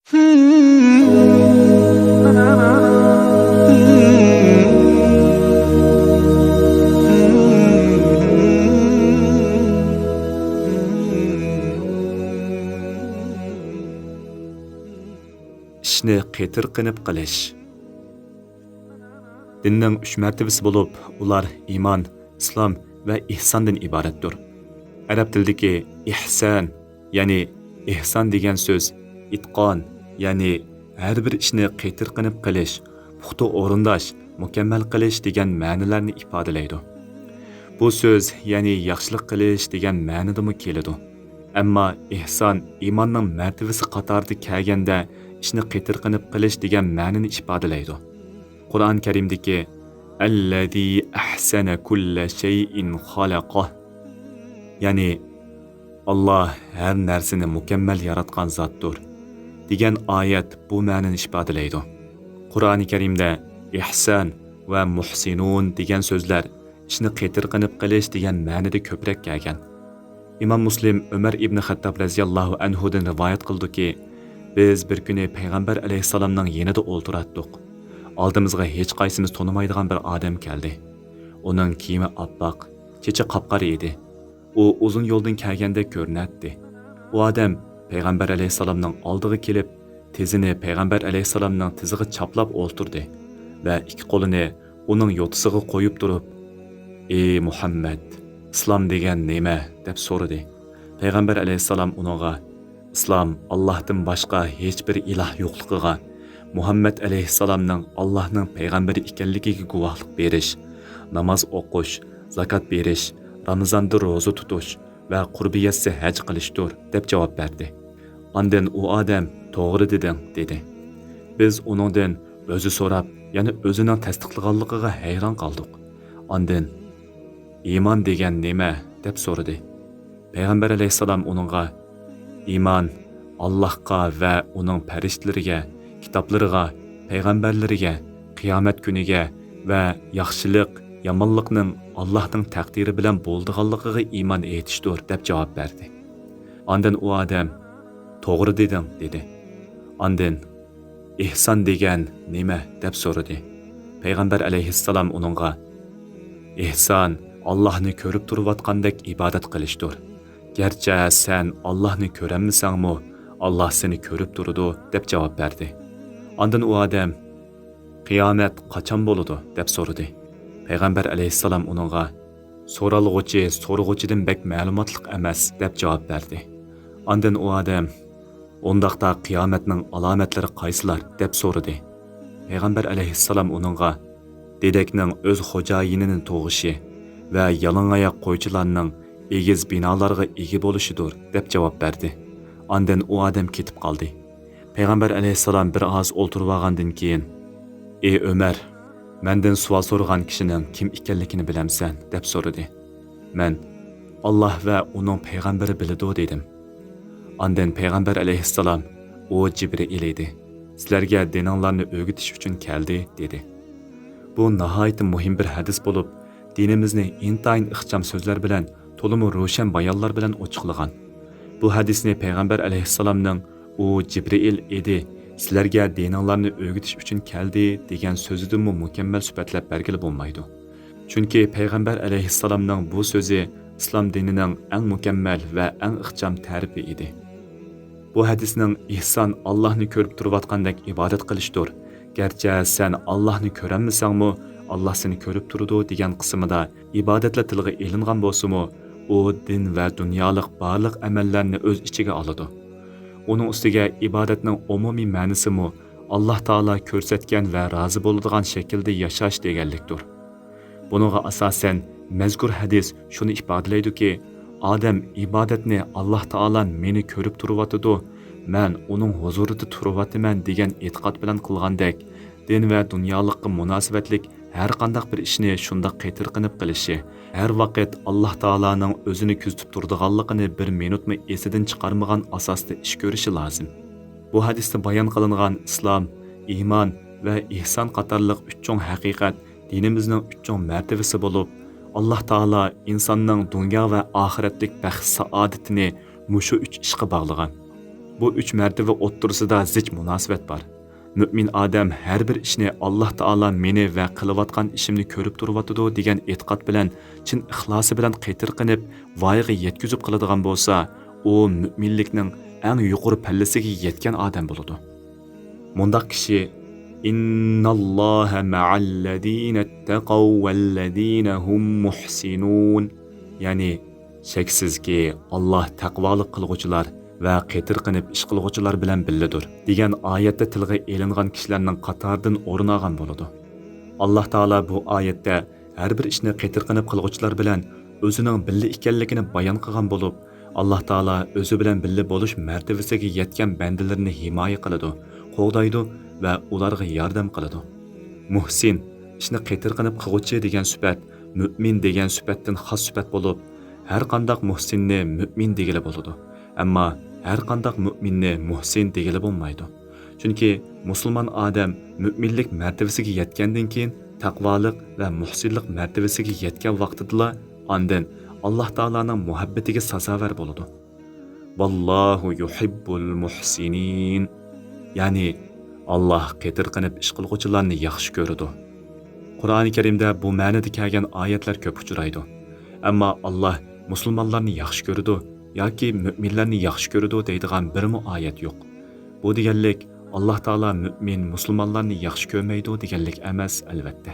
ishni qetirqinib qilish. Dinning 3 martabasi bo'lib, ular iymon, islom va ihsondan iboratdir. Arab tilidagi ihson, ya'ni ihson degan so'z itqon, ya'ni har bir ishni qetirqinib qilish, puxta o'rinlash, mukammal qilish degan ma'nolarni ifodalaydi. Bu so'z, ya'ni yaxshilik qilish degan ma'nodami keladi. Ammo ihson iymonning martabasi qatorida kelganda ishni qetirqinib qilish degan ma'noni ifodalaydi. Qur'on Karimdagi allazi ahsana kulla shay'in xalaqah, ya'ni Alloh har narsani mukammal yaratgan zotdir degan oyat bu ma'noni ifodalaydi. Qur'oni Karimda ihson va muhsinun degan so'zlar ishni qetirqinib qilish degan ma'noda ko'proq kelgan. İmam Muslim Ömer ibn Xattab raziyallohu anhudan rivoyat qildiki, biz bir kuni payg'ambar alayhissalomning yanida o'ltiratdik. Oldimizga hech qaysimiz tonimaydigan bir odam keldi. Uning kiyimi oppoq, chechi qop-qora edi. U uzun yo'ldan kelganda ko'rinadi. U odam payg'ambar alayhissalomning oldiga kelib, tezini payg'ambar alayhissalomning tiziga chaplab o'ltirdi va ikki qo'lini uning yo'tisiga qo'yib turib, "Ey Muhammad, islom degan nima?" deb so'radi. Payg'ambar alayhissalom uningga islom Allohdan boshqa hech bir iloh yo'qligiga, Muhammad alayhissalomning Allohning payg'ambari ekanligiga guvohlik berish, namoz o'qish, zakot berish, Ramazonda roza tutish va qurbiyatsa haj qilishdir deb javob berdi. Ondan u odam to'g'ri deding dedi. Biz uningdan o'zi so'rab, yana o'zining tasdiqlaganligiga hayron qoldik. Ondan iymon degan nima deb so'radi. Payg'ambar alayhissalom uningga iymon Allohga va uning farishlariga, kitoblariga, payg'ambarlariga, qiyomat kuniga va yaxshilik, yomonlikning Allohning taqdiri bilan bo'ldiganligiga iymon etishdir deb javob berdi. Ondan u odam to'g'ri deding dedi. Ondan ihson degan nima deb so'radi. Payg'ambar alayhissalom uningga ihson Allohni ko'rib turayotgandek ibodat qilishdir. Gerçi sen Allah'ını ko'ranmasangmi, Allah seni ko'rib turadi deb javob berdi. Ondan u odam qiyomat qachon bo'ladi deb so'radi. Payg'ambar alayhissalom uningga so'ralg'uchi so'rg'uchidan bek ma'lumotliq emas deb javob berdi. Ondan u odam undaqda qiyomatning alomatlari qaysilar deb so'radi. Payg'ambar alayhissalom uningga dedekning o'z xo'jayinini tug'ishi va yalang'oyoq qo'ychilarning egiz binolarga ega bo'lishidir deb javob berdi. Ondan u odam ketib qoldi. Payg'ambar alayhissalom bir oz o'ltirib olgandan keyin "Ey Ömer, mendan savol so'ragan kishining kim ekanligini bilamsan?" deb so'radi. Men Alloh va uning payg'ambari biladi dedim. Ondan payg'ambar alayhissalom "U Jibril edi. Sizlarga dininglarni o'rgatish uchun keldi" dedi. Bu nihoyat muhim bir hadis bo'lib, dinimizni intayin ixcham so'zlar bilan to'liq ro'shan bayonlar bilan ochiqlagan. Bu hadisni payg'ambar alayhissalomning "U Jibril edi, sizlarga dininglarni o'rgatish uchun keldi" degan so'zidanmi mukammal sifatlab bergili bo'lmaydi. Chunki payg'ambar alayhissalomning bu so'zi islom dinining eng mukammal va eng ixcham ta'rifi edi. Bu hadisning ihson Allohni ko'rib turayotgandek ibodat qilishdir. Gerçi sen Allohni ko'ranmasangmi, Allah seni ko'rib turadi degan qismida ibodatlar tilga elingan bo'lsa-mu, u din va dunyolik barliq amallarni o'z ichiga oladi. Uning ustiga ibodatning umumiy ma'nosimi Alloh taolo ko'rsatgan va rozi bo'ladigan shaklda yashash deganlikdir. Buningga asosan mazkur hadis shuni ifodalaydi-ki, odam ibodatni Alloh taolo meni ko'rib turibdi, men uning huzurida turibman degan e'tiqod bilan qilgandek, din va dunyolikqa munosabatlik har qanday bir ishni shunda qetirqinib qilishi, har vaqt Alloh taolaning o'zini kuzatib turadiganligini bir minutmi esidan chiqarmagan asosda ish ko'rishi lozim. Bu hadisda bayon qilingan islom, iymon va ihson qatorliq uch cho'ng haqiqat dinimizning uch cho'ng martabasi bo'lib, Alloh taolo insonning dunyo va oxiratlik baxt saodatini mushu uch ishga bog'lagan. Bu üç martaba o'ttirisida zich munosabat bor. Mümin odam har bir ishni Alloh taolo meni va qilayotgan ishimni ko'rib turibdi degan e'tiqod bilan, chin ixlosi bilan qaytirqinib, voyaga yetkazib qiladigan bo'lsa, u mu'minlikning eng yuqori pallasiga yetgan odam bo'ladi. Mundaq kishi innalloha ma'allazina ittaqaw vallazina hum muhsinun, ya'ni shaksizki Alloh taqvolik qilguvchilar va qaytirqinib ish qilguvchilar bilan billadir degan oyatda tilga elingan kishilarning qatoridan o'rin olgan bo'ladi. Alloh taolo bu oyatda har bir ishni qaytirqinib qilguvchilar bilan o'zining billa ekanligini bayon qilgan bo'lib, Alloh taolo o'zi bilan billa bo'lish martabasiga yetgan bandalarni himoya qiladi, qo'g'daydi va ularga yordam qiladi. Muhsin, ishni qaytirqinib qilguvchi degan sifat mu'min degan sifatdan xos sifat bo'lib, har qanday muhsinni mu'min degili bo'ladi. Ammo har qanday mu'minni muhsin degili bo'lmaydi. Chunki musulmon odam mu'minlik martabasiga yetgandan keyin taqvolik va muhsinlik martabasiga yetgan vaqtida ondan Alloh taolaning muhabbatiga sazovor bo'ladi. Vallohu yuhibbul muhsinin. Ya'ni Alloh qaytirqinib ish qilguvchilarni yaxshi ko'radi. Qur'oni Karimda bu ma'noda kelgan oyatlar ko'p uchraydi. Ammo Alloh musulmonlarni yaxshi ko'radi yoki mu'minlarni yaxshi ko'radi deydigan birmi oyat yo'q. Bu deganlik Alloh taolo mu'min musulmonlarni yaxshi ko'rmaydi deganlik emas albatta.